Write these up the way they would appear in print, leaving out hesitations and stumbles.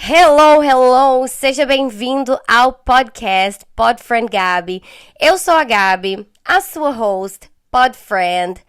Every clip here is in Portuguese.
Hello, hello! Seja bem-vindo ao podcast Podfriend Gabi. Eu sou a Gabi, a sua host, podfriend,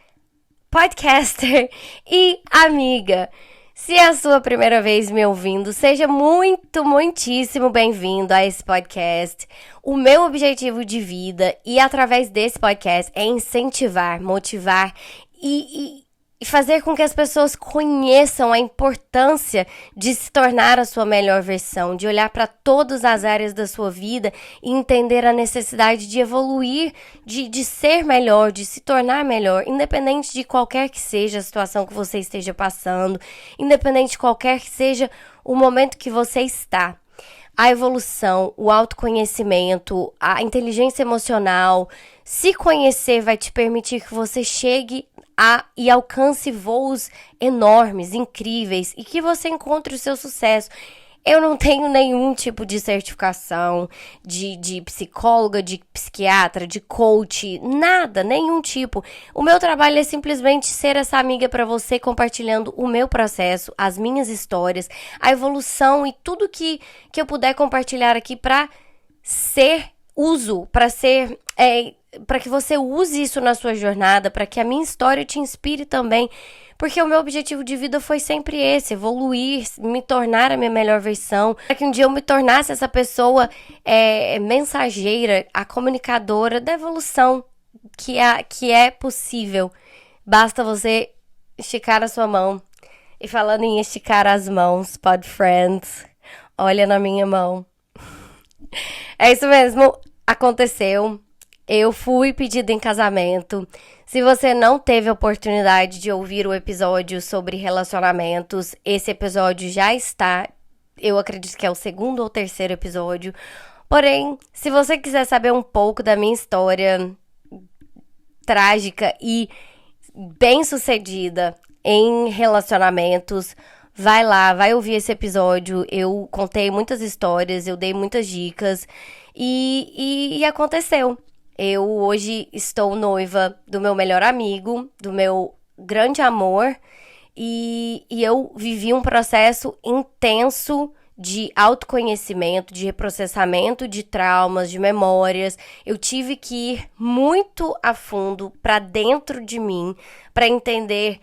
podcaster e amiga. Se é a sua primeira vez me ouvindo, seja muitíssimo bem-vindo a esse podcast. O meu objetivo de vida e através desse podcast é incentivar, motivar e fazer com que as pessoas conheçam a importância de se tornar a sua melhor versão, de olhar para todas as áreas da sua vida e entender a necessidade de evoluir, de ser melhor, de se tornar melhor, independente de qualquer que seja a situação que você esteja passando, independente de qualquer que seja o momento que você está. A evolução, o autoconhecimento, a inteligência emocional, se conhecer vai te permitir que você chegue e alcance voos enormes, incríveis e que você encontre o seu sucesso. Eu não tenho nenhum tipo de certificação de psicóloga, de psiquiatra, de coach, nada, nenhum tipo. O meu trabalho é simplesmente ser essa amiga para você, compartilhando o meu processo, as minhas histórias, a evolução e tudo que eu puder compartilhar aqui para ser uso, para que você use isso na sua jornada, para que a minha história te inspire também. Porque o meu objetivo de vida foi sempre esse, evoluir, me tornar a minha melhor versão, para que um dia eu me tornasse essa pessoa mensageira, a comunicadora da evolução que é possível. Basta você esticar a sua mão. E falando em esticar as mãos, podfriends, olha na minha mão. É isso mesmo, aconteceu. Eu fui pedida em casamento. Se você não teve a oportunidade de ouvir o episódio sobre relacionamentos, esse episódio já está. Eu acredito que é o segundo ou terceiro episódio. Porém, se você quiser saber um pouco da minha história trágica e bem-sucedida em relacionamentos, vai lá, vai ouvir esse episódio. Eu contei muitas histórias, eu dei muitas dicas e aconteceu. Eu hoje estou noiva do meu melhor amigo, do meu grande amor, e eu vivi um processo intenso de autoconhecimento, de reprocessamento de traumas, de memórias. Eu tive que ir muito a fundo para dentro de mim, para entender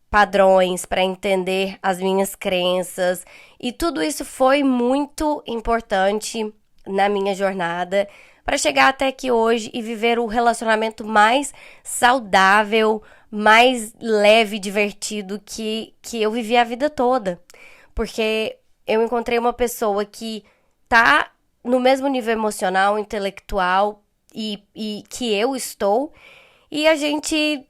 padrões, para entender as minhas crenças, e tudo isso foi muito importante na minha jornada para chegar até aqui hoje e viver o relacionamento mais saudável, mais leve e divertido que eu vivi a vida toda. Porque eu encontrei uma pessoa que tá no mesmo nível emocional, intelectual e que eu estou, e a gente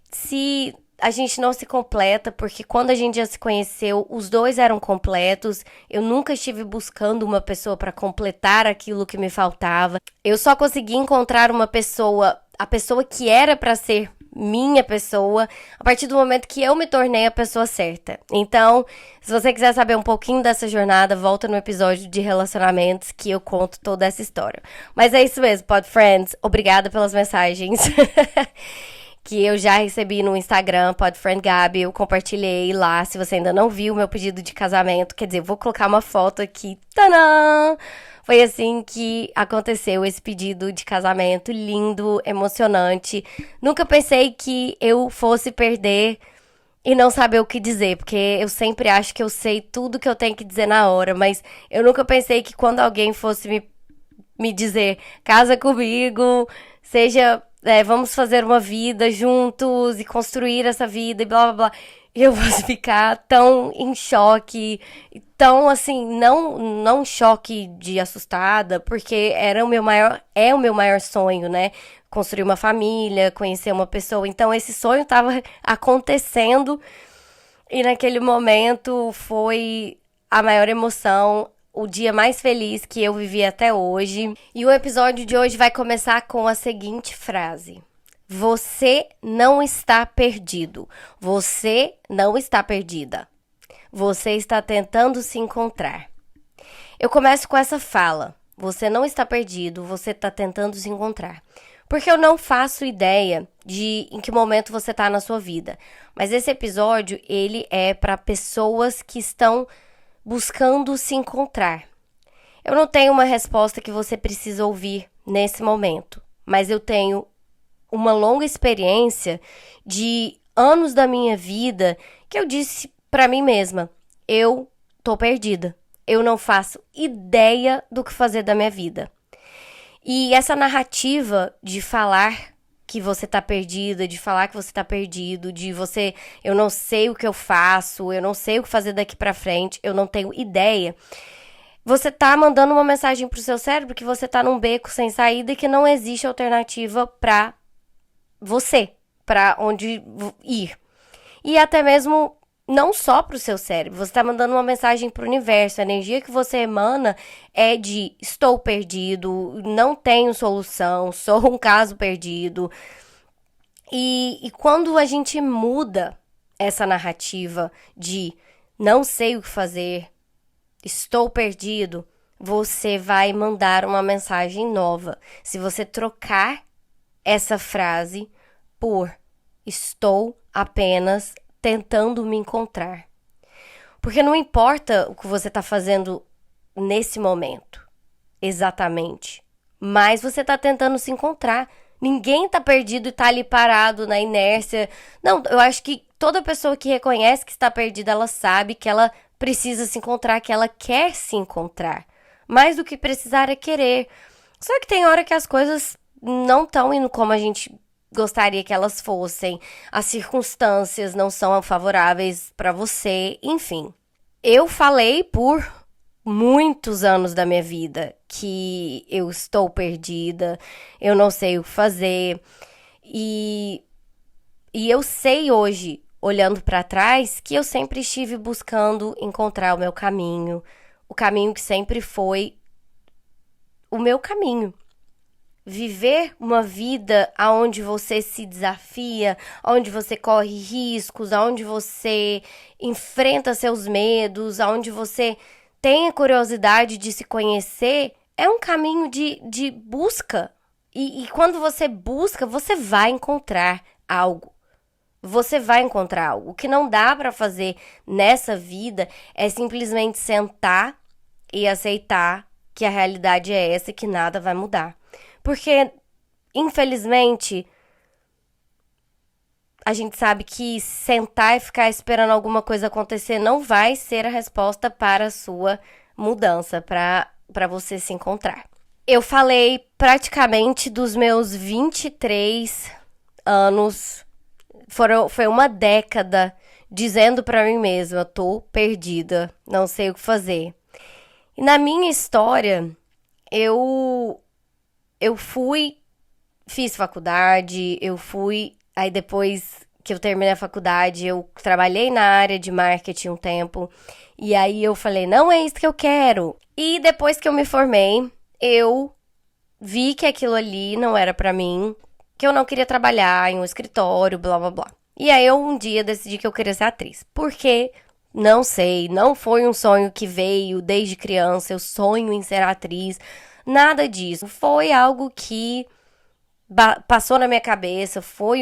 não se completa, porque quando a gente já se conheceu, os dois eram completos. Eu nunca estive buscando uma pessoa para completar aquilo que me faltava. Eu só consegui encontrar uma pessoa, a pessoa que era para ser minha pessoa, a partir do momento que eu me tornei a pessoa certa. Então, se você quiser saber um pouquinho dessa jornada, volta no episódio de relacionamentos que eu conto toda essa história. Mas é isso mesmo, podfriends. Obrigada pelas mensagens que eu já recebi no Instagram, Podfriend Gabi. Eu compartilhei lá. Se você ainda não viu o meu pedido de casamento, quer dizer, vou colocar uma foto aqui. Tadã! Foi assim que aconteceu esse pedido de casamento lindo, emocionante. Nunca pensei que eu fosse perder e não saber o que dizer, porque eu sempre acho que eu sei tudo que eu tenho que dizer na hora, mas eu nunca pensei que quando alguém fosse me dizer, casa comigo, seja, vamos fazer uma vida juntos e construir essa vida e blá blá blá, eu vou ficar tão em choque, tão assim, não choque de assustada, porque é o meu maior sonho, né? Construir uma família, conhecer uma pessoa. Então esse sonho tava acontecendo e naquele momento foi a maior emoção, o dia mais feliz que eu vivi até hoje. E o episódio de hoje vai começar com a seguinte frase: você não está perdido. Você não está perdida. Você está tentando se encontrar. Eu começo com essa fala: você não está perdido, você está tentando se encontrar. Porque eu não faço ideia de em que momento você está na sua vida. Mas esse episódio, ele é para pessoas que estão buscando se encontrar. Eu não tenho uma resposta que você precisa ouvir nesse momento, mas eu tenho uma longa experiência de anos da minha vida que eu disse pra mim mesma: eu tô perdida. Eu não faço ideia do que fazer da minha vida. E essa narrativa de falar que você tá perdida, de falar que você tá perdido, de você, eu não sei o que eu faço, eu não sei o que fazer daqui pra frente, eu não tenho ideia. Você tá mandando uma mensagem pro seu cérebro que você tá num beco sem saída e que não existe alternativa pra você, pra onde ir. E até mesmo não só pro seu cérebro, você tá mandando uma mensagem pro universo. A energia que você emana é de estou perdido, não tenho solução, sou um caso perdido. E quando a gente muda essa narrativa de não sei o que fazer, estou perdido, você vai mandar uma mensagem nova. Se você trocar essa frase por estou apenas tentando me encontrar. Porque não importa o que você está fazendo nesse momento, exatamente, mas você está tentando se encontrar. Ninguém tá perdido e tá ali parado na inércia. Não, eu acho que toda pessoa que reconhece que está perdida, ela sabe que ela precisa se encontrar, que ela quer se encontrar. Mais do que precisar é querer. Só que tem hora que as coisas não estão indo como a gente gostaria que elas fossem. As circunstâncias não são favoráveis para você, enfim. Eu falei por muitos anos da minha vida que eu estou perdida, eu não sei o que fazer. E, e eu sei hoje, olhando para trás, que eu sempre estive buscando encontrar o meu caminho, o caminho que sempre foi o meu caminho. Viver uma vida onde você se desafia, onde você corre riscos, onde você enfrenta seus medos, onde você tem a curiosidade de se conhecer, é um caminho de busca. E quando você busca, você vai encontrar algo. Você vai encontrar algo. O que não dá para fazer nessa vida é simplesmente sentar e aceitar que a realidade é essa e que nada vai mudar. Porque, infelizmente, a gente sabe que sentar e ficar esperando alguma coisa acontecer não vai ser a resposta para a sua mudança, para você se encontrar. Eu falei praticamente dos meus 23 anos, foi uma década dizendo para mim mesma: eu tô perdida, não sei o que fazer. E na minha história, eu fiz faculdade, aí depois que eu terminei a faculdade, eu trabalhei na área de marketing um tempo, e aí eu falei, não é isso que eu quero. E depois que eu me formei, eu vi que aquilo ali não era pra mim, que eu não queria trabalhar em um escritório, blá blá blá. E aí eu um dia decidi que eu queria ser atriz. Por quê? Não sei, não foi um sonho que veio desde criança, eu sonho em ser atriz. Nada disso. Foi algo que passou na minha cabeça, foi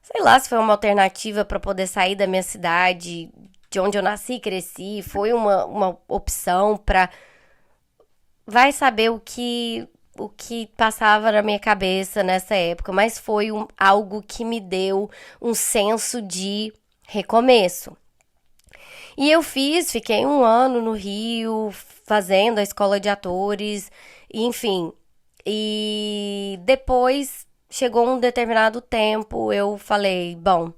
sei lá se foi uma alternativa para poder sair da minha cidade, de onde eu nasci e cresci, foi uma opção para vai saber o que passava na minha cabeça nessa época, mas foi algo que me deu um senso de recomeço. E eu fiquei um ano no Rio, fazendo a escola de atores, enfim. E depois chegou um determinado tempo, eu falei, bom,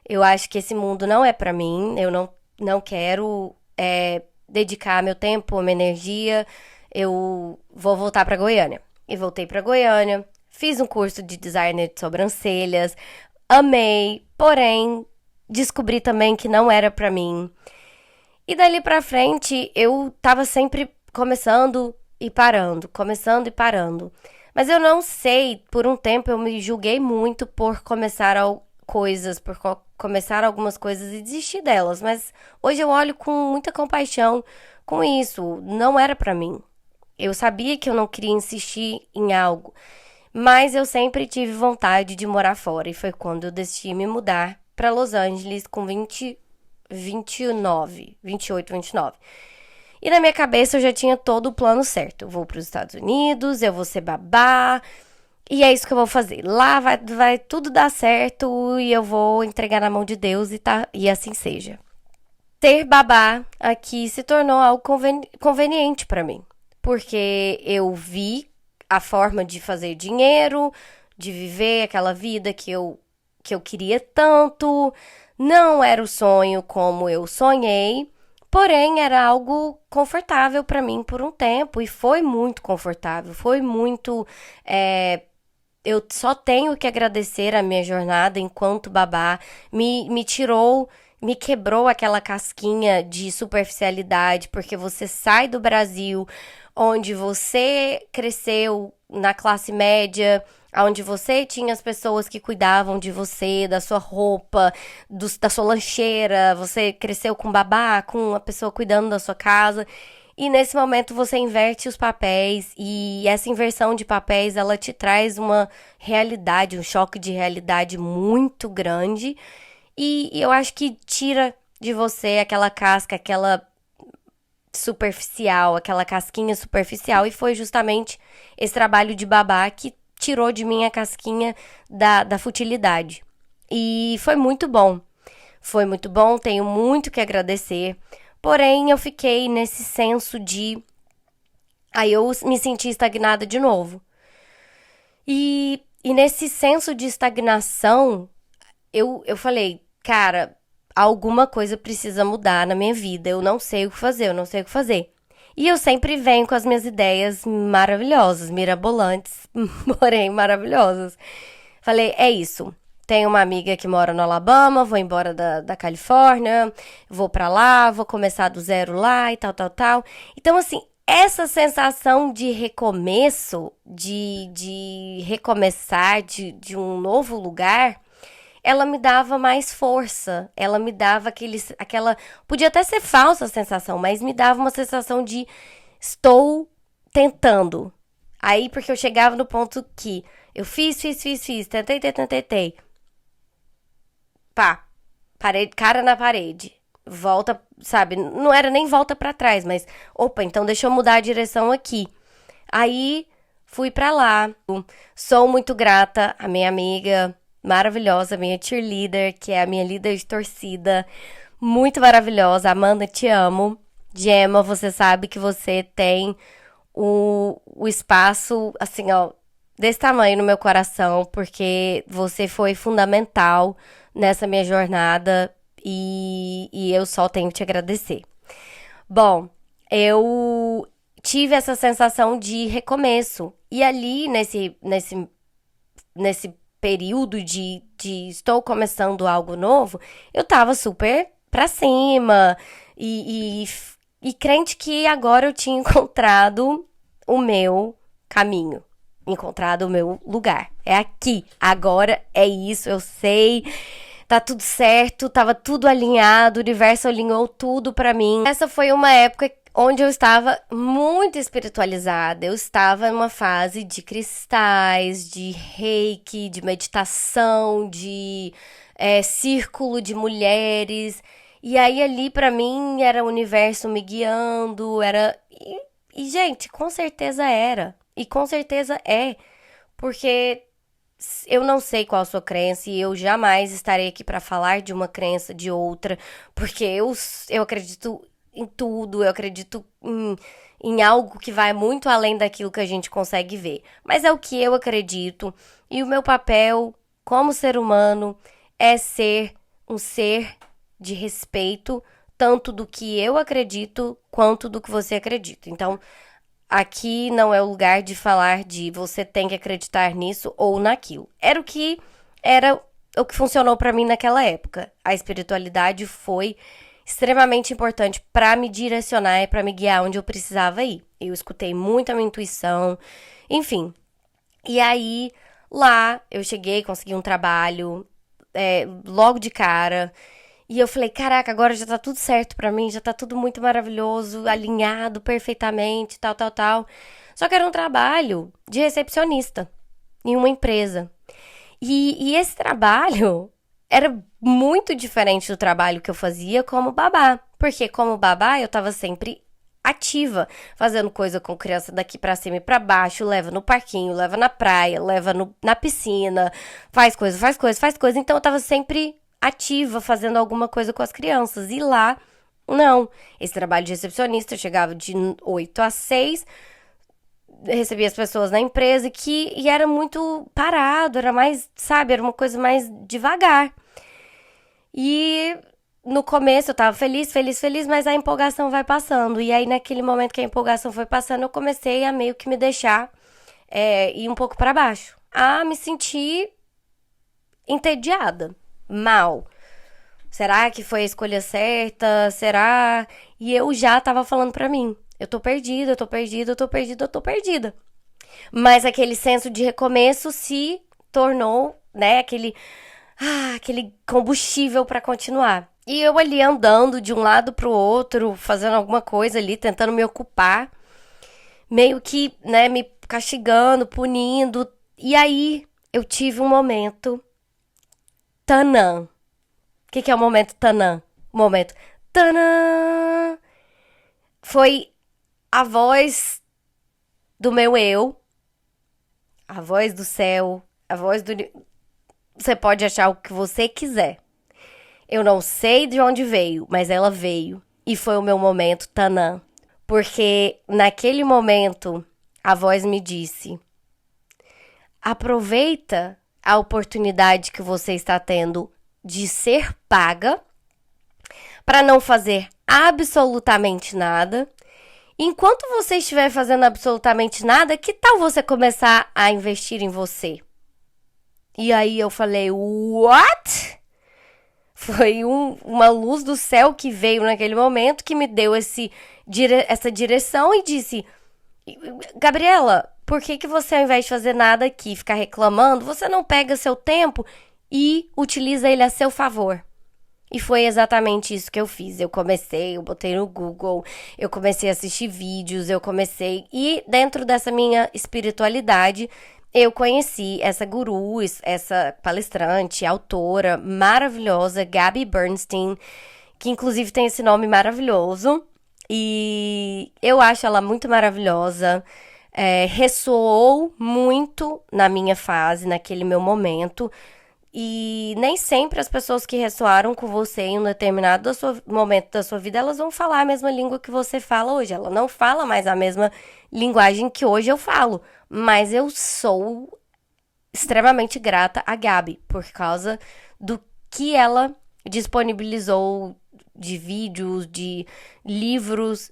eu acho que esse mundo não é pra mim, eu não quero dedicar meu tempo, minha energia, eu vou voltar pra Goiânia. E voltei pra Goiânia, fiz um curso de designer de sobrancelhas, amei, porém descobri também que não era pra mim. E dali pra frente, eu tava sempre começando e parando, começando e parando. Mas eu não sei, por um tempo eu me julguei muito por começar coisas, por começar algumas coisas e desistir delas. Mas hoje eu olho com muita compaixão com isso. Não era pra mim. Eu sabia que eu não queria insistir em algo, mas eu sempre tive vontade de morar fora. E foi quando eu decidi me mudar pra Los Angeles com 29, 28, 29. E na minha cabeça eu já tinha todo o plano certo. Eu vou para os Estados Unidos, eu vou ser babá, e é isso que eu vou fazer. Lá vai tudo dar certo e eu vou entregar na mão de Deus e assim seja. Ser babá aqui se tornou algo conveniente para mim, porque eu vi a forma de fazer dinheiro, de viver aquela vida que eu queria tanto. Não era o sonho como eu sonhei, porém era algo confortável para mim por um tempo e foi muito confortável, foi muito. Eu só tenho que agradecer a minha jornada enquanto babá. Me tirou, me quebrou aquela casquinha de superficialidade, porque você sai do Brasil, onde você cresceu na classe média, onde você tinha as pessoas que cuidavam de você, da sua roupa, da sua lancheira, você cresceu com babá, com uma pessoa cuidando da sua casa. E nesse momento você inverte os papéis e essa inversão de papéis, ela te traz uma realidade, um choque de realidade muito grande. E eu acho que tira de você aquela casca, aquela superficial, aquela casquinha superficial. E foi justamente esse trabalho de babá que tirou de mim a casquinha da futilidade. E foi muito bom. Foi muito bom, tenho muito que agradecer. Porém, eu fiquei nesse senso de. Aí eu me senti estagnada de novo. E nesse senso de estagnação, eu falei, cara, alguma coisa precisa mudar na minha vida. Eu não sei o que fazer, eu não sei o que fazer. E eu sempre venho com as minhas ideias maravilhosas, mirabolantes, porém maravilhosas. Falei, é isso. Tenho uma amiga que mora no Alabama, vou embora da Califórnia, vou pra lá, vou começar do zero lá e tal, tal, tal. Então, assim, essa sensação de recomeço, de recomeçar, de um novo lugar, ela me dava mais força. Ela me dava aquela. Podia até ser falsa a sensação, mas me dava uma sensação de estou tentando. Aí, porque eu chegava no ponto que eu fiz, tentei. Pá, parede, cara na parede. Volta, sabe? Não era nem volta pra trás, mas opa, então deixa eu mudar a direção aqui. Aí fui pra lá. Sou muito grata à minha amiga maravilhosa, minha cheerleader, que é a minha líder de torcida, muito maravilhosa. Amanda, te amo. Gemma, você sabe que você tem o espaço, assim, ó, desse tamanho no meu coração, porque você foi fundamental nessa minha jornada e eu só tenho que te agradecer. Bom, eu tive essa sensação de recomeço. E ali, nesse período de estou começando algo novo, eu tava super pra cima e crente que agora eu tinha encontrado o meu caminho, encontrado o meu lugar. É aqui, agora é isso, eu sei. Tá tudo certo, tava tudo alinhado, o universo alinhou tudo pra mim. Essa foi uma época onde eu estava muito espiritualizada. Eu estava em uma fase de cristais, de reiki, de meditação, de círculo de mulheres. E aí ali pra mim era o universo me guiando, era gente, com certeza era. E com certeza é, porque eu não sei qual a sua crença e eu jamais estarei aqui para falar de uma crença de outra, porque eu acredito em tudo, eu acredito em algo que vai muito além daquilo que a gente consegue ver. Mas é o que eu acredito e o meu papel como ser humano é ser um ser de respeito, tanto do que eu acredito quanto do que você acredita. Então, aqui não é o lugar de falar de você tem que acreditar nisso ou naquilo. Era o que funcionou pra mim naquela época. A espiritualidade foi extremamente importante pra me direcionar e pra me guiar onde eu precisava ir. Eu escutei muito a minha intuição, enfim. E aí, lá, eu cheguei, consegui um trabalho, logo de cara. E eu falei, caraca, agora já tá tudo certo pra mim, já tá tudo muito maravilhoso, alinhado perfeitamente, tal, tal, tal. Só que era um trabalho de recepcionista em uma empresa. E esse trabalho era muito diferente do trabalho que eu fazia como babá. Porque como babá, eu tava sempre ativa, fazendo coisa com criança daqui pra cima e pra baixo, leva no parquinho, leva na praia, leva na piscina, faz coisa, faz coisa, faz coisa. Então eu tava sempre ativa, fazendo alguma coisa com as crianças. E lá, não. Esse trabalho de recepcionista, eu chegava de 8 às 6, recebia as pessoas na empresa e era muito parado, era mais, sabe, era uma coisa mais devagar. E no começo eu tava feliz, feliz, feliz, mas a empolgação vai passando. E aí, naquele momento que a empolgação foi passando, eu comecei a meio que me deixar ir um pouco pra baixo. A me sentir entediada, mal. Será que foi a escolha certa? Será? E eu já tava falando pra mim: eu tô perdida, eu tô perdida, eu tô perdida, eu tô perdida. Mas aquele senso de recomeço se tornou, né, aquele combustível pra continuar. E eu ali andando de um lado pro outro, fazendo alguma coisa ali, tentando me ocupar, meio que, né, me castigando, punindo. E aí eu tive um momento tanã. O que é o momento tanã? O momento tanã. Foi a voz do meu eu, a voz do céu, a voz do. Você pode achar o que você quiser. Eu não sei de onde veio, mas ela veio. E foi o meu momento tanã. Porque naquele momento, a voz me disse: aproveita a oportunidade que você está tendo de ser paga para não fazer absolutamente nada. Enquanto você estiver fazendo absolutamente nada, que tal você começar a investir em você? E aí eu falei: what? Foi uma luz do céu que veio naquele momento que me deu essa direção e disse: Gabriela, por que você, ao invés de fazer nada aqui, ficar reclamando, você não pega seu tempo e utiliza ele a seu favor? E foi exatamente isso que eu fiz. Eu botei no Google, eu comecei a assistir vídeos, E dentro dessa minha espiritualidade, eu conheci essa guru, essa palestrante, autora maravilhosa, Gabby Bernstein, que inclusive tem esse nome maravilhoso. E eu acho ela muito maravilhosa. Ressoou muito na minha fase, naquele meu momento. E nem sempre as pessoas que ressoaram com você em um determinado momento da sua vida, elas vão falar a mesma língua que você fala hoje. Ela não fala mais a mesma linguagem que hoje eu falo. Mas eu sou extremamente grata a Gabi por causa do que ela disponibilizou de vídeos, de livros.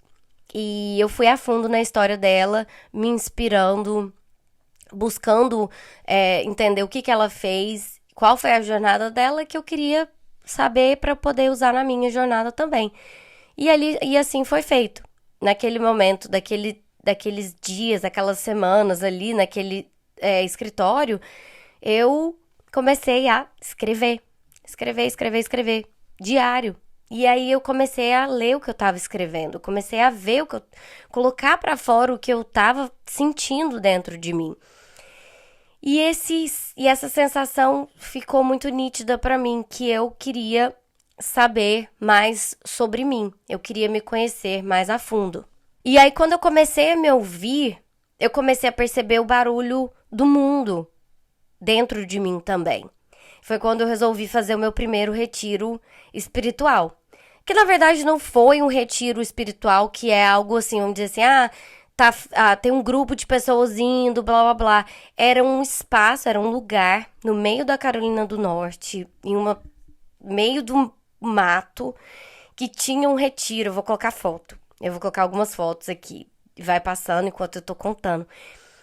E eu fui a fundo na história dela, me inspirando, buscando entender o que ela fez, qual foi a jornada dela que eu queria saber para poder usar na minha jornada também. E assim foi feito. Naquele momento, daqueles dias, aquelas semanas ali, naquele escritório, eu comecei a escrever. Escrever. Diário. E aí eu comecei a ler o que eu tava escrevendo. Comecei a ver colocar para fora o que eu tava sentindo dentro de mim. E essa sensação ficou muito nítida para mim, que eu queria saber mais sobre mim. Eu queria me conhecer mais a fundo. E aí, quando eu comecei a me ouvir, eu comecei a perceber o barulho do mundo dentro de mim também. Foi quando eu resolvi fazer o meu primeiro retiro espiritual. Que, na verdade, não foi um retiro espiritual, que é algo assim, vamos dizer assim, tem um grupo de pessoas indo, blá, blá, blá. Era um espaço, era um lugar no meio da Carolina do Norte, meio do mato, que tinha um retiro. Eu vou colocar foto. Eu vou colocar algumas fotos aqui. Vai passando enquanto eu tô contando.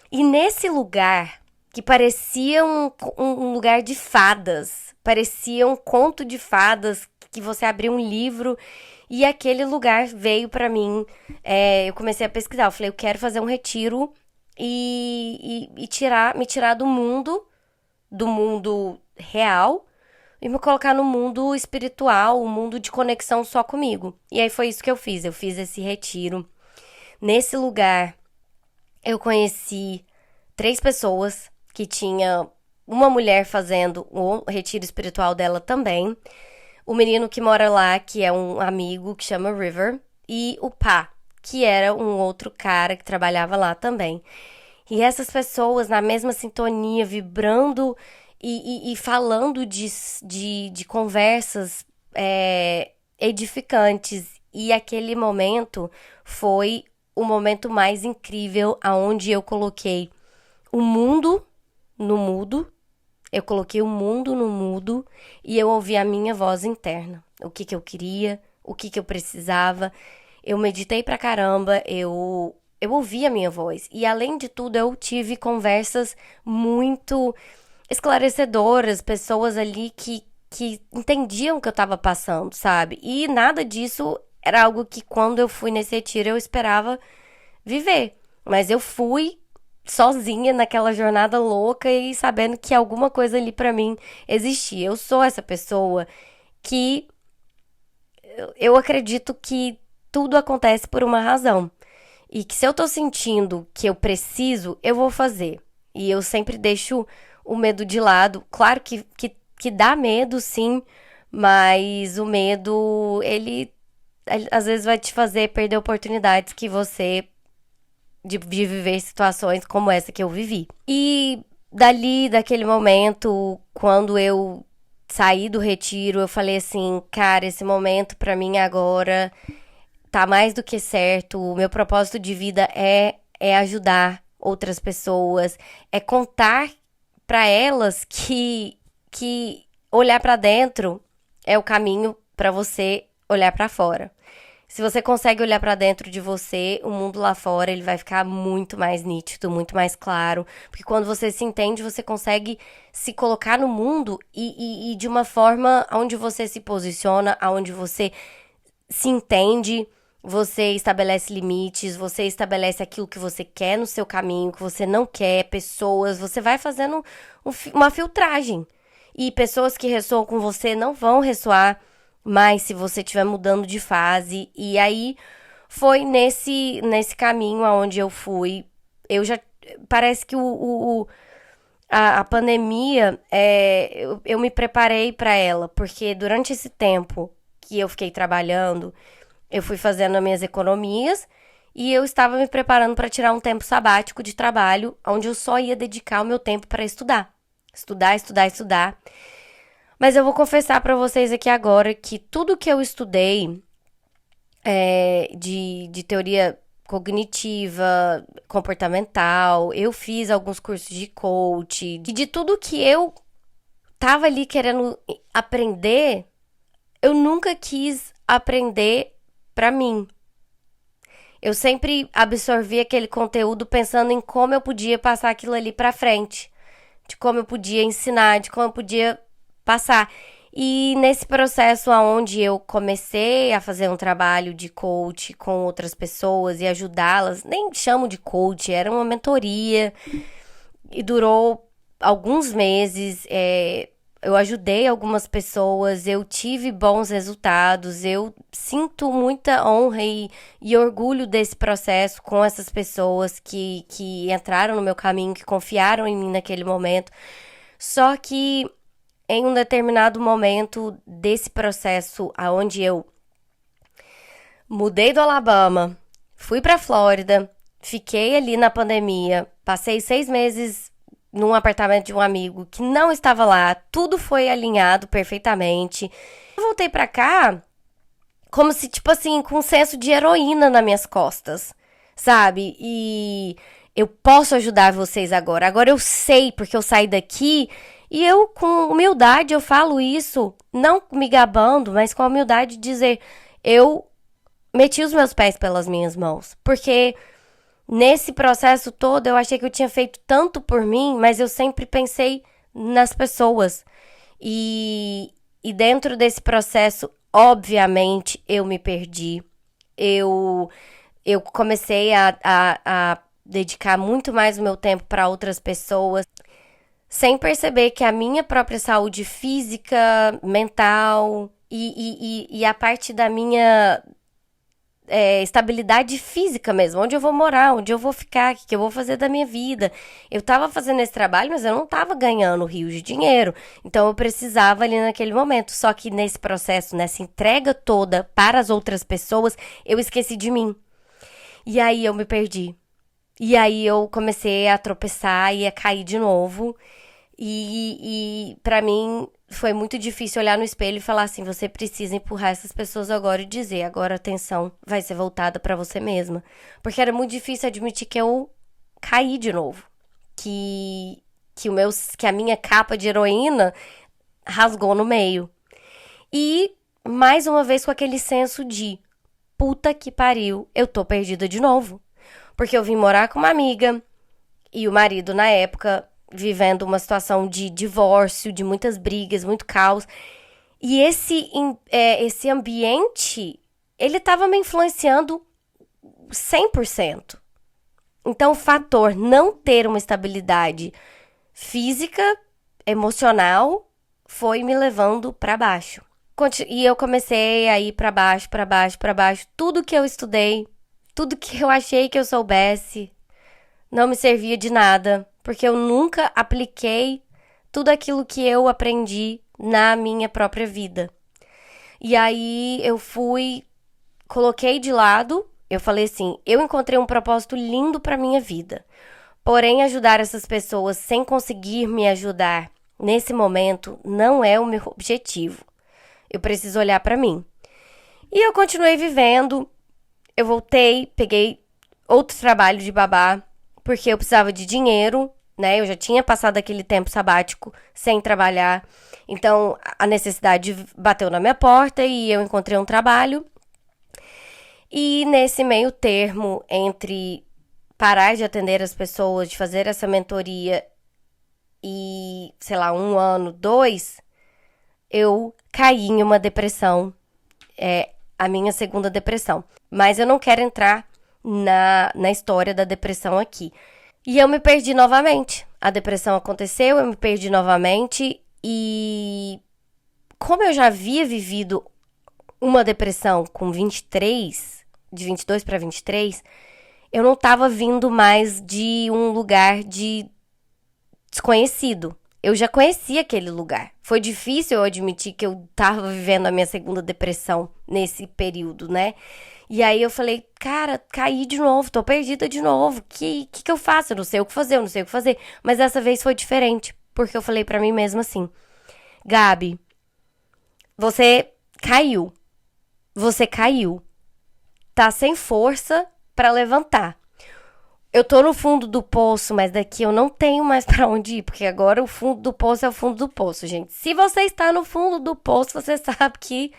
E nesse lugar, que parecia um lugar de fadas, parecia um conto de fadas, que você abria um livro e aquele lugar veio pra mim. Eu comecei a pesquisar. Eu falei: eu quero fazer um retiro e me tirar do mundo real e me colocar no mundo espiritual, um mundo de conexão só comigo. E aí foi isso que eu fiz. Eu fiz esse retiro. Nesse lugar, eu conheci 3 pessoas que tinham uma mulher fazendo o retiro espiritual dela também. O menino que mora lá, que é um amigo que chama River. E o Pá, que era um outro cara que trabalhava lá também. E essas pessoas na mesma sintonia, vibrando e falando de conversas edificantes. E aquele momento foi o momento mais incrível, aonde eu coloquei o mundo no mudo, eu coloquei o mundo no mudo e eu ouvi a minha voz interna. O que eu queria, o que eu precisava. Eu meditei pra caramba, eu ouvi a minha voz. E além de tudo, eu tive conversas muito esclarecedoras, pessoas ali que entendiam o que eu tava passando, sabe? E nada disso era algo que quando eu fui nesse retiro eu esperava viver. Mas eu fui sozinha naquela jornada louca e sabendo que alguma coisa ali pra mim existia. Eu sou essa pessoa que eu acredito que tudo acontece por uma razão. E que se eu tô sentindo que eu preciso, eu vou fazer. E eu sempre deixo o medo de lado. Claro que dá medo, sim, mas o medo, ele às vezes vai te fazer perder oportunidades que você de viver situações como essa que eu vivi. E dali, daquele momento, quando eu saí do retiro, eu falei assim, cara, esse momento pra mim agora tá mais do que certo. O meu propósito de vida é ajudar outras pessoas, é contar pra elas que olhar pra dentro é o caminho pra você olhar pra fora. Se você consegue olhar pra dentro de você, o mundo lá fora ele vai ficar muito mais nítido, muito mais claro. Porque quando você se entende, você consegue se colocar no mundo e de uma forma onde você se posiciona, onde você se entende, você estabelece limites, você estabelece aquilo que você quer no seu caminho, que você não quer, pessoas, você vai fazendo uma filtragem. E pessoas que ressoam com você não vão ressoar mais se você estiver mudando de fase. E aí foi nesse caminho aonde eu fui. Eu já. Parece que a pandemia, eu me preparei para ela, porque durante esse tempo que eu fiquei trabalhando, eu fui fazendo as minhas economias e eu estava me preparando para tirar um tempo sabático de trabalho, onde eu só ia dedicar o meu tempo para estudar. Estudar, estudar, estudar. Mas eu vou confessar para vocês aqui agora que tudo que eu estudei de teoria cognitiva, comportamental, eu fiz alguns cursos de coach, e de tudo que eu tava ali querendo aprender, eu nunca quis aprender pra mim. Eu sempre absorvi aquele conteúdo pensando em como eu podia passar aquilo ali pra frente, de como eu podia ensinar, de como eu podia passar. E nesse processo aonde eu comecei a fazer um trabalho de coach com outras pessoas e ajudá-las, nem chamo de coach, era uma mentoria e durou alguns meses. Eu ajudei algumas pessoas, eu tive bons resultados, eu sinto muita honra e orgulho desse processo com essas pessoas que entraram no meu caminho, que confiaram em mim naquele momento. Só que em um determinado momento desse processo, aonde eu mudei do Alabama, fui pra Flórida, fiquei ali na pandemia, passei 6 meses num apartamento de um amigo que não estava lá, tudo foi alinhado perfeitamente. Eu voltei pra cá como se, tipo assim, com um senso de heroína nas minhas costas, sabe? E eu posso ajudar vocês agora. Agora eu sei, porque eu saí daqui e eu, com humildade, eu falo isso, não me gabando, mas com a humildade de dizer, eu meti os meus pés pelas minhas mãos, porque nesse processo todo eu achei que eu tinha feito tanto por mim, mas eu sempre pensei nas pessoas. E dentro desse processo, obviamente, eu me perdi. Eu, eu comecei a dedicar muito mais o meu tempo para outras pessoas, sem perceber que a minha própria saúde física, mental e a parte estabilidade física mesmo. Onde eu vou morar, onde eu vou ficar, o que eu vou fazer da minha vida. Eu tava fazendo esse trabalho, mas eu não tava ganhando rios de dinheiro. Então eu precisava ali naquele momento. Só que nesse processo, nessa entrega toda para as outras pessoas, eu esqueci de mim. E aí eu me perdi. E aí eu comecei a tropeçar e a cair de novo. E para mim foi muito difícil olhar no espelho e falar assim, você precisa empurrar essas pessoas agora e dizer, agora a atenção vai ser voltada para você mesma. Porque era muito difícil admitir que eu caí de novo. Que a minha capa de heroína rasgou no meio. E mais uma vez com aquele senso de puta que pariu, eu tô perdida de novo. Porque eu vim morar com uma amiga e o marido na época vivendo uma situação de divórcio, de muitas brigas, muito caos. E esse ambiente, ele tava me influenciando 100%. Então, o fator não ter uma estabilidade física, emocional, foi me levando para baixo. E eu comecei a ir para baixo, para baixo, para baixo. Tudo que eu estudei, tudo que eu achei que eu soubesse, não me servia de nada. Porque eu nunca apliquei tudo aquilo que eu aprendi na minha própria vida. E aí eu coloquei de lado, eu falei assim, eu encontrei um propósito lindo para minha vida. Porém, ajudar essas pessoas sem conseguir me ajudar nesse momento não é o meu objetivo. Eu preciso olhar para mim. E eu continuei vivendo. Eu voltei, peguei outro trabalho de babá, porque eu precisava de dinheiro, né? Eu já tinha passado aquele tempo sabático sem trabalhar. Então, a necessidade bateu na minha porta e eu encontrei um trabalho. E nesse meio termo, entre parar de atender as pessoas, de fazer essa mentoria e, sei lá, 1 ano, 2, eu caí em uma depressão. A minha segunda depressão. Mas eu não quero entrar na história da depressão aqui. E eu me perdi novamente. A depressão aconteceu, eu me perdi novamente. E como eu já havia vivido uma depressão com 23, de 22 para 23, eu não estava vindo mais de um lugar de desconhecido. Eu já conhecia aquele lugar. Foi difícil eu admitir que eu tava vivendo a minha segunda depressão nesse período, né? E aí eu falei, cara, caí de novo, tô perdida de novo. Que eu faço? Eu não sei o que fazer, eu não sei o que fazer. Mas dessa vez foi diferente, porque eu falei pra mim mesma assim, Gabi, você caiu. Você caiu. Tá sem força pra levantar. Eu tô no fundo do poço, mas daqui eu não tenho mais pra onde ir, porque agora o fundo do poço é o fundo do poço, gente. Se você está no fundo do poço, você sabe que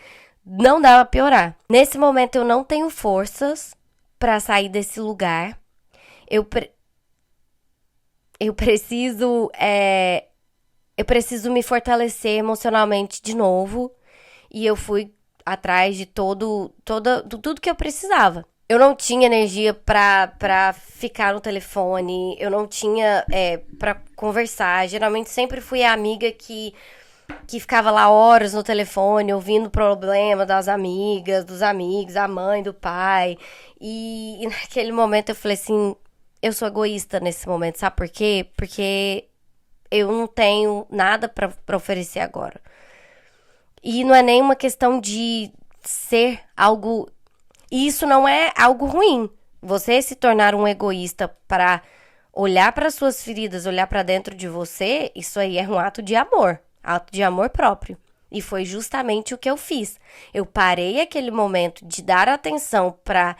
não dá pra piorar. Nesse momento eu não tenho forças pra sair desse lugar. Eu preciso me fortalecer emocionalmente de novo. E eu fui atrás de tudo que eu precisava. Eu não tinha energia pra ficar no telefone, eu não tinha pra conversar. Geralmente sempre fui a amiga que ficava lá horas no telefone, ouvindo o problema das amigas, dos amigos, a mãe, do pai. E naquele momento eu falei assim, eu sou egoísta nesse momento, sabe por quê? Porque eu não tenho nada pra oferecer agora. E não é nem uma questão de ser algo... E isso não é algo ruim. Você se tornar um egoísta para olhar para suas feridas, olhar para dentro de você, isso aí é um ato de amor próprio. E foi justamente o que eu fiz. Eu parei aquele momento de dar atenção para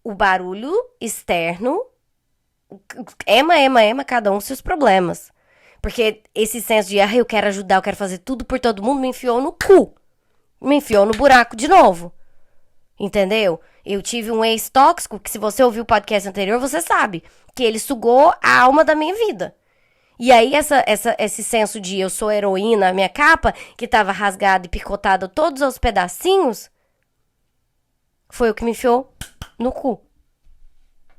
o barulho externo. Ema, cada um seus problemas. Porque esse senso de, eu quero ajudar, eu quero fazer tudo por todo mundo, me enfiou no cu. Me enfiou no buraco de novo. Entendeu? Eu tive um ex tóxico que, se você ouviu o podcast anterior, você sabe que ele sugou a alma da minha vida. E aí, esse senso de eu sou heroína, a minha capa, que tava rasgada e picotada todos aos pedacinhos, foi o que me enfiou no cu.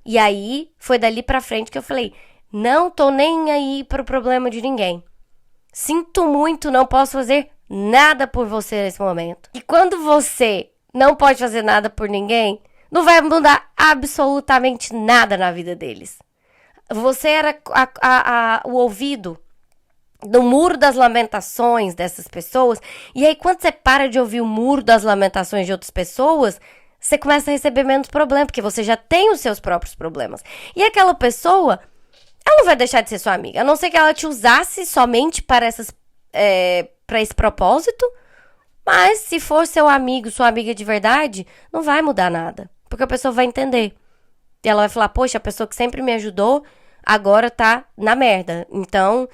E aí, foi dali pra frente que eu falei, não tô nem aí pro problema de ninguém. Sinto muito, não posso fazer nada por você nesse momento. E quando você não pode fazer nada por ninguém, Não vai mudar absolutamente nada na vida deles. Você era o ouvido do muro das lamentações dessas pessoas. E aí, quando você para de ouvir o muro das lamentações de outras pessoas, você começa a receber menos problema, porque você já tem os seus próprios problemas. E aquela pessoa, ela não vai deixar de ser sua amiga, a não ser que ela te usasse somente para para esse propósito. Mas se for seu amigo, sua amiga de verdade, não vai mudar nada. Porque a pessoa vai entender. E ela vai falar, poxa, a pessoa que sempre me ajudou, agora tá na merda. Então,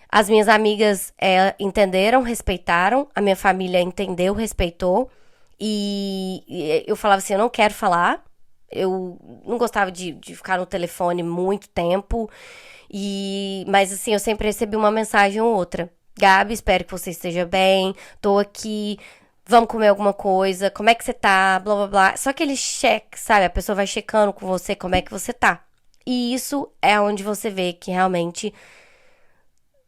as minhas amigas entenderam, respeitaram. A minha família entendeu, respeitou. E eu falava assim, eu não quero falar. Eu não gostava de ficar no telefone muito tempo. Mas assim, eu sempre recebi uma mensagem ou outra. Gabi, espero que você esteja bem. Tô aqui. Vamos comer alguma coisa. Como é que você tá? Blá, blá, blá. Só aquele cheque, sabe? A pessoa vai checando com você como é que você tá. E isso é onde você vê que realmente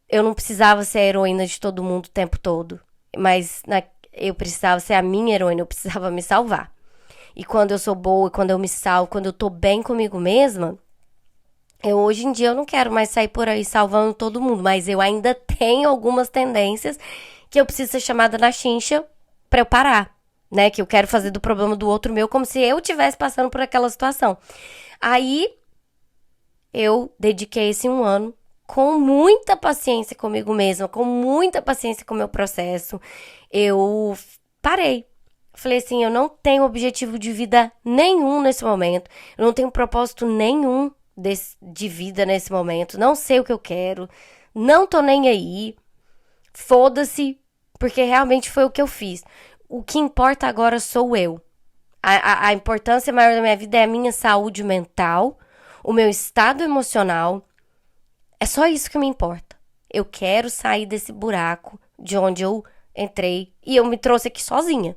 eu não precisava ser a heroína de todo mundo o tempo todo. Mas eu precisava ser a minha heroína. Eu precisava me salvar. E quando eu sou boa, quando eu me salvo, quando eu tô bem comigo mesma, hoje em dia eu não quero mais sair por aí salvando todo mundo, mas eu ainda tenho algumas tendências que eu preciso ser chamada na chincha pra eu parar, né? Que eu quero fazer do problema do outro meu como se eu estivesse passando por aquela situação. Aí eu dediquei esse 1 ano com muita paciência comigo mesma, com muita paciência com o meu processo. Eu parei. Falei assim, eu não tenho objetivo de vida nenhum nesse momento. Eu não tenho propósito nenhum de vida nesse momento. Não sei o que eu quero. Não tô nem aí. Foda-se, porque realmente foi o que eu fiz. O que importa agora sou eu. A importância maior da minha vida é a minha saúde mental, o meu estado emocional. É só isso que me importa. Eu quero sair desse buraco de onde eu entrei e eu me trouxe aqui sozinha.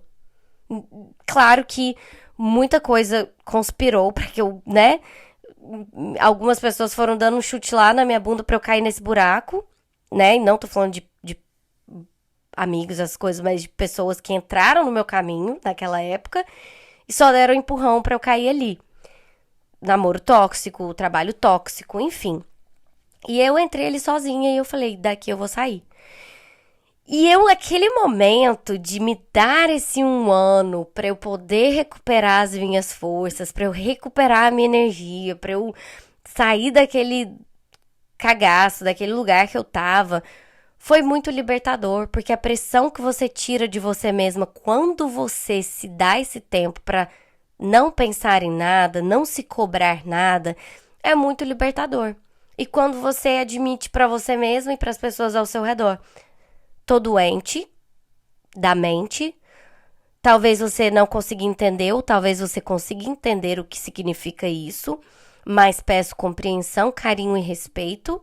Claro que muita coisa conspirou para que eu, né? Algumas pessoas foram dando um chute lá na minha bunda pra eu cair nesse buraco, né? E não tô falando de amigos, as coisas, mas de pessoas que entraram no meu caminho naquela época e só deram um empurrão pra eu cair ali. Namoro tóxico, trabalho tóxico, enfim. E eu entrei ali sozinha e eu falei, daqui eu vou sair. E eu, naquele momento de me dar esse 1 ano pra eu poder recuperar as minhas forças, pra eu recuperar a minha energia, pra eu sair daquele cagaço, daquele lugar que eu tava, foi muito libertador, porque a pressão que você tira de você mesma quando você se dá esse tempo pra não pensar em nada, não se cobrar nada, é muito libertador. E quando você admite pra você mesmo e pras pessoas ao seu redor, tô doente da mente. Talvez você não consiga entender, ou talvez você consiga entender o que significa isso, mas peço compreensão, carinho e respeito.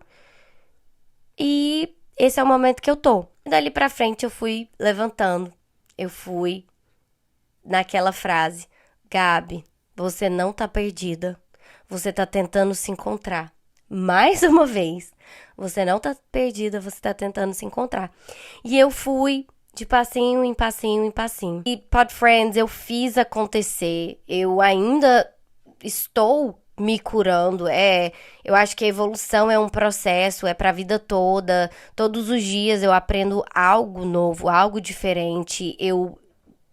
E esse é o momento que eu tô. Dali pra frente eu fui levantando. Eu fui naquela frase: Gabi, você não tá perdida. Você tá tentando se encontrar. Mais uma vez, você não tá perdida, você tá tentando se encontrar. E eu fui de passinho em passinho em passinho. E Pod Friends, eu fiz acontecer. Eu ainda estou me curando. Eu acho que a evolução é um processo, é pra vida toda. Todos os dias eu aprendo algo novo, algo diferente. Eu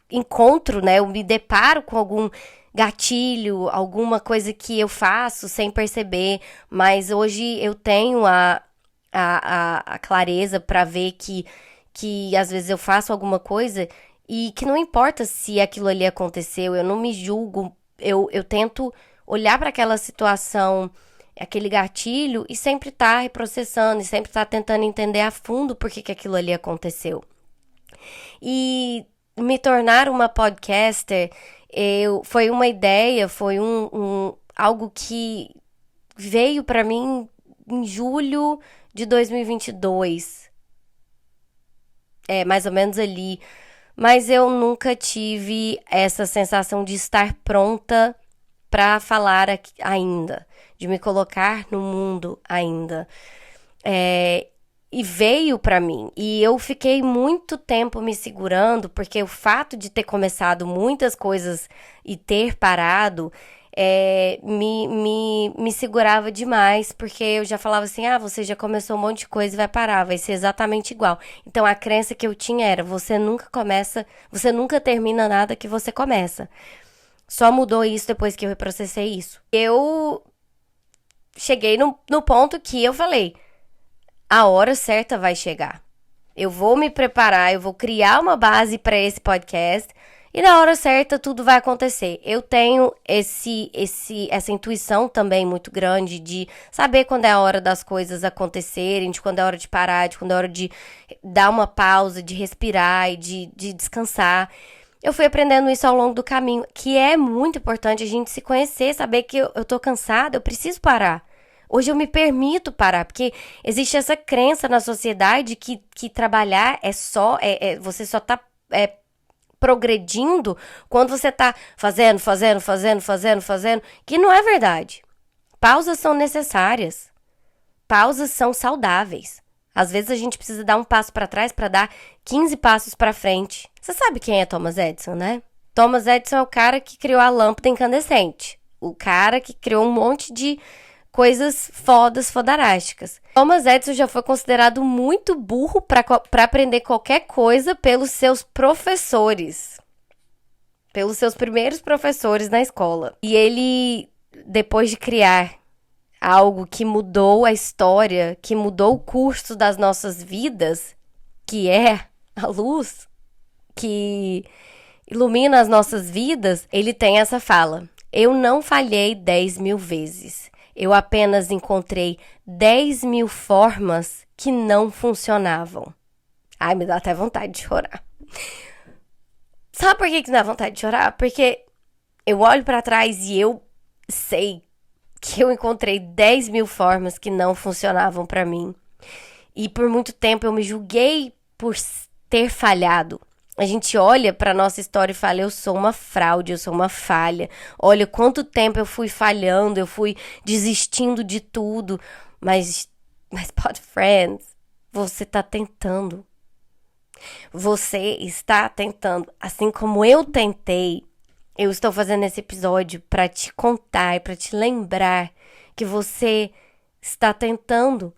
encontro, né? Eu me deparo com algum gatilho, alguma coisa que eu faço sem perceber, mas hoje eu tenho a clareza pra ver que às vezes eu faço alguma coisa e que não importa se aquilo ali aconteceu, eu não me julgo, eu tento olhar pra aquela situação, aquele gatilho e sempre tá reprocessando e sempre tá tentando entender a fundo por que aquilo ali aconteceu. E me tornar uma podcaster foi uma ideia, foi algo que veio pra mim em julho de 2022. Mais ou menos ali. Mas eu nunca tive essa sensação de estar pronta pra falar ainda, de me colocar no mundo ainda. e veio pra mim. E eu fiquei muito tempo me segurando, porque o fato de ter começado muitas coisas e ter parado me segurava demais, porque eu já falava assim: ah, você já começou um monte de coisa e vai parar, vai ser exatamente igual. Então a crença que eu tinha era: você nunca começa, você nunca termina nada que você começa. Só mudou isso depois que eu reprocessei isso. Eu cheguei no ponto que eu falei: a hora certa vai chegar. Eu vou me preparar, eu vou criar uma base para esse podcast e na hora certa tudo vai acontecer. Eu tenho essa intuição também muito grande de saber quando é a hora das coisas acontecerem, de quando é a hora de parar, de quando é a hora de dar uma pausa, de respirar e de descansar. Eu fui aprendendo isso ao longo do caminho, que é muito importante a gente se conhecer, saber que eu tô cansada, eu preciso parar. Hoje eu me permito parar, porque existe essa crença na sociedade que trabalhar você só tá progredindo quando você tá fazendo, que não é verdade. Pausas são necessárias. Pausas são saudáveis. Às vezes a gente precisa dar um passo para trás para dar 15 passos para frente. Você sabe quem é Thomas Edison, né? Thomas Edison é o cara que criou a lâmpada incandescente. O cara que criou um monte de coisas fodarásticas. Thomas Edison já foi considerado muito burro para aprender qualquer coisa pelos seus professores. Pelos seus primeiros professores na escola. E ele, depois de criar algo que mudou a história, que mudou o curso das nossas vidas, que é a luz, que ilumina as nossas vidas, ele tem essa fala: eu não falhei 10.000 vezes. Eu apenas encontrei 10.000 formas que não funcionavam. Ai, me dá até vontade de chorar. Sabe por que me dá vontade de chorar? Porque eu olho pra trás e eu sei que eu encontrei 10.000 formas que não funcionavam pra mim. E por muito tempo eu me julguei por ter falhado. A gente olha pra nossa história e fala: eu sou uma fraude, eu sou uma falha. Olha quanto tempo eu fui falhando, eu fui desistindo de tudo. Mas pod friends, você tá tentando. Você está tentando. Assim como eu tentei, eu estou fazendo esse episódio pra te contar e pra te lembrar que você está tentando.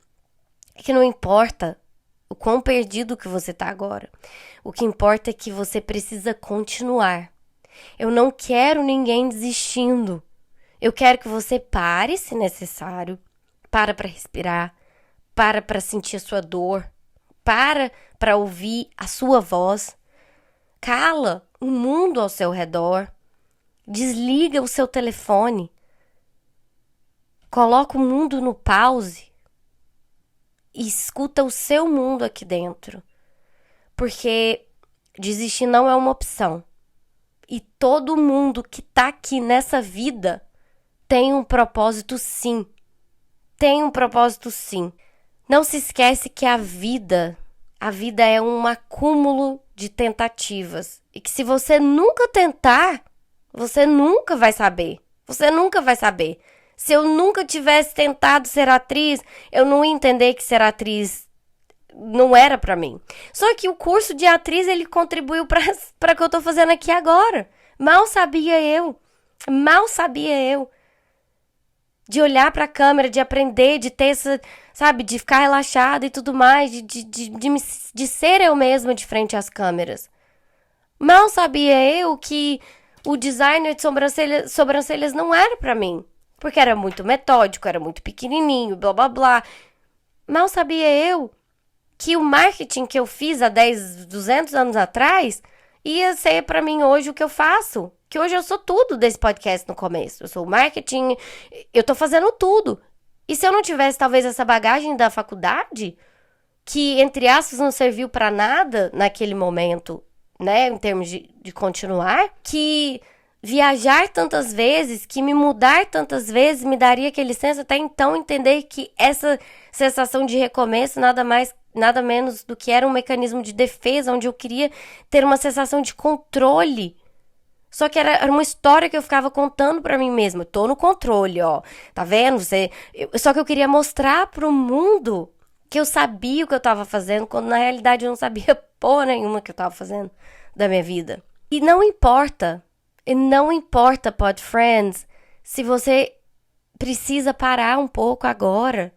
Que não importa o quão perdido que você tá agora. O que importa é que você precisa continuar. Eu não quero ninguém desistindo. Eu quero que você pare, se necessário. Para respirar. Para sentir a sua dor. Para ouvir a sua voz. Cala o mundo ao seu redor. Desliga o seu telefone. Coloca o mundo no pause. E escuta o seu mundo aqui dentro. Porque desistir não é uma opção. E todo mundo que tá aqui nessa vida tem um propósito, sim. Tem um propósito, sim. Não se esquece que a vida é um acúmulo de tentativas. E que se você nunca tentar, você nunca vai saber. Você nunca vai saber. Se eu nunca tivesse tentado ser atriz, eu não ia entender que ser atriz não era pra mim. Só que o curso de atriz, ele contribuiu pra o que eu tô fazendo aqui agora. Mal sabia eu. De olhar pra câmera, de aprender, de ter essa, sabe, de ficar relaxada e tudo mais, de ser eu mesma de frente às câmeras. Mal sabia eu que o designer de sobrancelhas não era pra mim. Porque era muito metódico, era muito pequenininho, blá blá blá. Mal sabia eu que o marketing que eu fiz há 10, 200 anos atrás ia ser pra mim hoje o que eu faço. Que hoje eu sou tudo desse podcast no começo. Eu sou marketing, eu tô fazendo tudo. E se eu não tivesse talvez essa bagagem da faculdade, que entre aspas não serviu pra nada naquele momento, né, em termos de continuar, que viajar tantas vezes, que me mudar tantas vezes me daria aquele licença até então entender que essa sensação de recomeço nada menos do que era um mecanismo de defesa, onde eu queria ter uma sensação de controle. Só que era uma história que eu ficava contando pra mim mesma. Eu tô no controle, ó. Tá vendo? Só que eu queria mostrar pro mundo que eu sabia o que eu tava fazendo, quando na realidade eu não sabia porra nenhuma que eu tava fazendo da minha vida. E não importa, Pod Friends, se você precisa parar um pouco agora.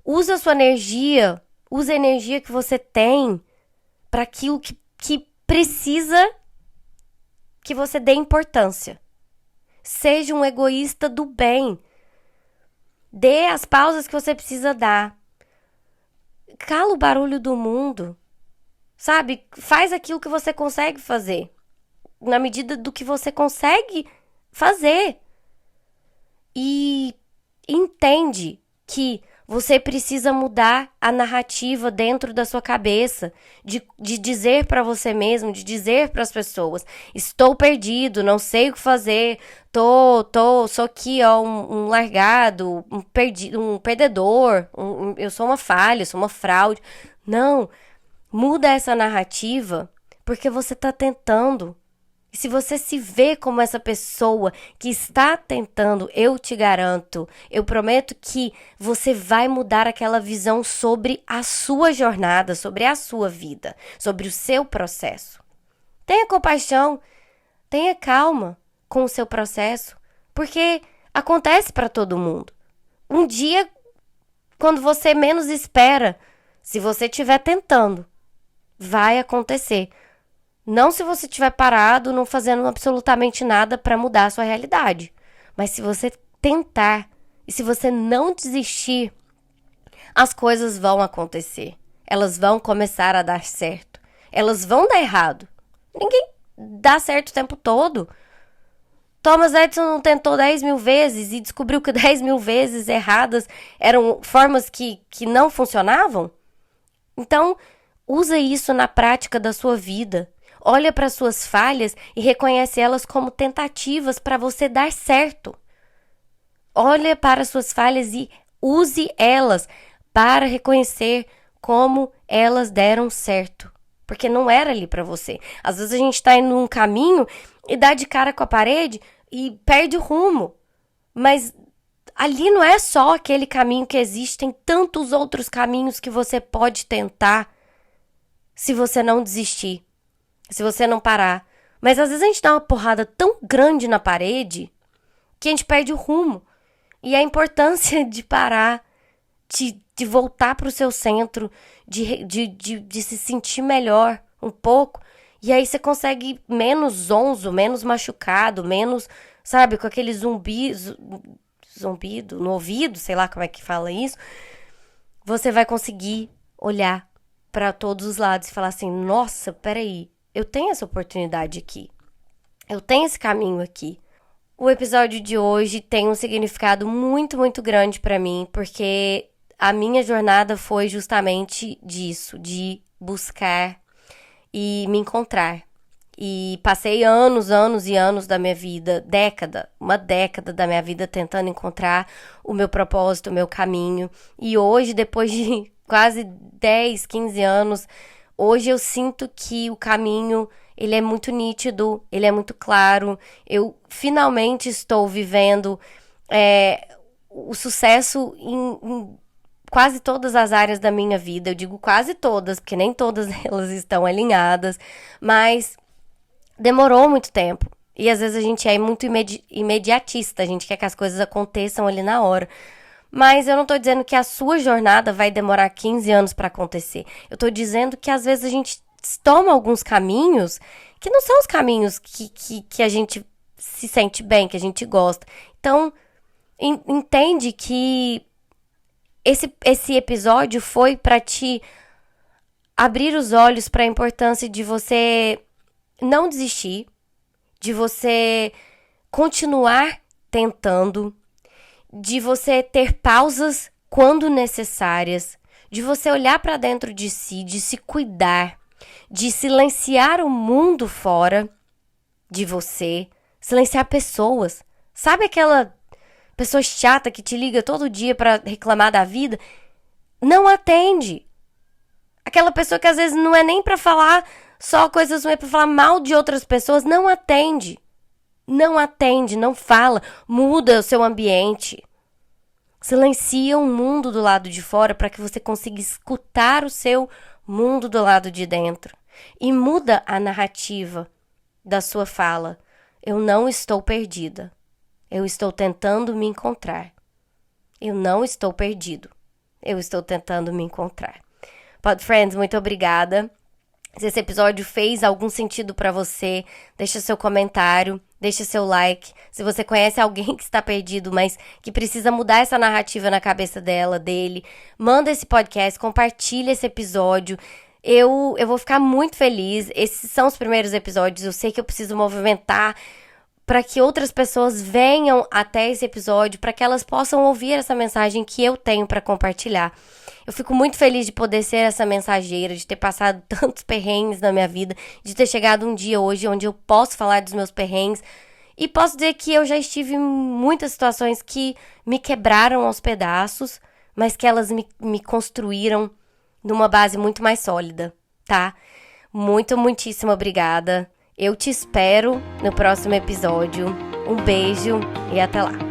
Usa a sua energia, usa a energia que você tem para aquilo que precisa que você dê importância. Seja um egoísta do bem. Dê as pausas que você precisa dar. Cala o barulho do mundo. Sabe? Faz aquilo que você consegue fazer. Na medida do que você consegue fazer. E entende que você precisa mudar a narrativa dentro da sua cabeça, de dizer para você mesmo, de dizer para as pessoas: estou perdido, não sei o que fazer, sou aqui, ó, um largado, um perdedor, eu sou uma falha, sou uma fraude. Não, muda essa narrativa, porque você está tentando. E se você se vê como essa pessoa que está tentando, eu te garanto, eu prometo que você vai mudar aquela visão sobre a sua jornada, sobre a sua vida, sobre o seu processo. Tenha compaixão, tenha calma com o seu processo, porque acontece para todo mundo. Um dia, quando você menos espera, se você estiver tentando, vai acontecer. Não se você estiver parado, não fazendo absolutamente nada para mudar a sua realidade. Mas se você tentar e se você não desistir, as coisas vão acontecer. Elas vão começar a dar certo. Elas vão dar errado. Ninguém dá certo o tempo todo. Thomas Edison não tentou 10 mil vezes e descobriu que 10 mil vezes erradas eram formas que não funcionavam? Então, usa isso na prática da sua vida. Olha para suas falhas e reconhece elas como tentativas para você dar certo. Olha para suas falhas e use elas para reconhecer como elas deram certo. Porque não era ali para você. Às vezes a gente está indo num caminho e dá de cara com a parede e perde o rumo. Mas ali não é só aquele caminho que existe, tem tantos outros caminhos que você pode tentar se você não desistir. Se você não parar. Mas às vezes a gente dá uma porrada tão grande na parede que a gente perde o rumo. E a importância de parar, de voltar para o seu centro, de se sentir melhor um pouco. E aí você consegue menos zonzo, menos machucado, menos, sabe, com aquele zumbido no ouvido, sei lá como é que fala isso. Você vai conseguir olhar para todos os lados e falar assim: nossa, peraí. Eu tenho essa oportunidade aqui. Eu tenho esse caminho aqui. O episódio de hoje tem um significado muito, muito grande para mim, porque a minha jornada foi justamente disso, de buscar e me encontrar. E passei anos e anos da minha vida, uma década da minha vida tentando encontrar o meu propósito, o meu caminho. E hoje, depois de quase 10, 15 anos, hoje eu sinto que o caminho, ele é muito nítido, ele é muito claro. Eu finalmente estou vivendo o sucesso em quase todas as áreas da minha vida. Eu digo quase todas, porque nem todas elas estão alinhadas, mas demorou muito tempo. E às vezes a gente é muito imediatista, a gente quer que as coisas aconteçam ali na hora. Mas eu não tô dizendo que a sua jornada vai demorar 15 anos para acontecer. Eu tô dizendo que às vezes a gente toma alguns caminhos que não são os caminhos que a gente se sente bem, que a gente gosta. Então, entende que esse episódio foi para te abrir os olhos para a importância de você não desistir, de você continuar tentando, de você ter pausas quando necessárias, de você olhar para dentro de si, de se cuidar, de silenciar o mundo fora de você, silenciar pessoas. Sabe aquela pessoa chata que te liga todo dia para reclamar da vida? Não atende. Aquela pessoa que às vezes não é nem para falar só coisas ruins, é para falar mal de outras pessoas, não atende. Não atende, não fala, muda o seu ambiente. Silencia o mundo do lado de fora para que você consiga escutar o seu mundo do lado de dentro. E muda a narrativa da sua fala. Eu não estou perdida. Eu estou tentando me encontrar. Eu não estou perdido. Eu estou tentando me encontrar. Pod Friends, muito obrigada. Se esse episódio fez algum sentido pra você, deixa seu comentário, deixa seu like. Se você conhece alguém que está perdido, mas que precisa mudar essa narrativa na cabeça dele, manda esse podcast, compartilha esse episódio. Eu vou ficar muito feliz. Esses são os primeiros episódios. Eu sei que eu preciso movimentar para que outras pessoas venham até esse episódio, para que elas possam ouvir essa mensagem que eu tenho para compartilhar. Eu fico muito feliz de poder ser essa mensageira, de ter passado tantos perrengues na minha vida, de ter chegado um dia hoje onde eu posso falar dos meus perrengues. E posso dizer que eu já estive em muitas situações que me quebraram aos pedaços, mas que elas me construíram numa base muito mais sólida, tá? Muitíssimo obrigada. Eu te espero no próximo episódio. Um beijo e até lá.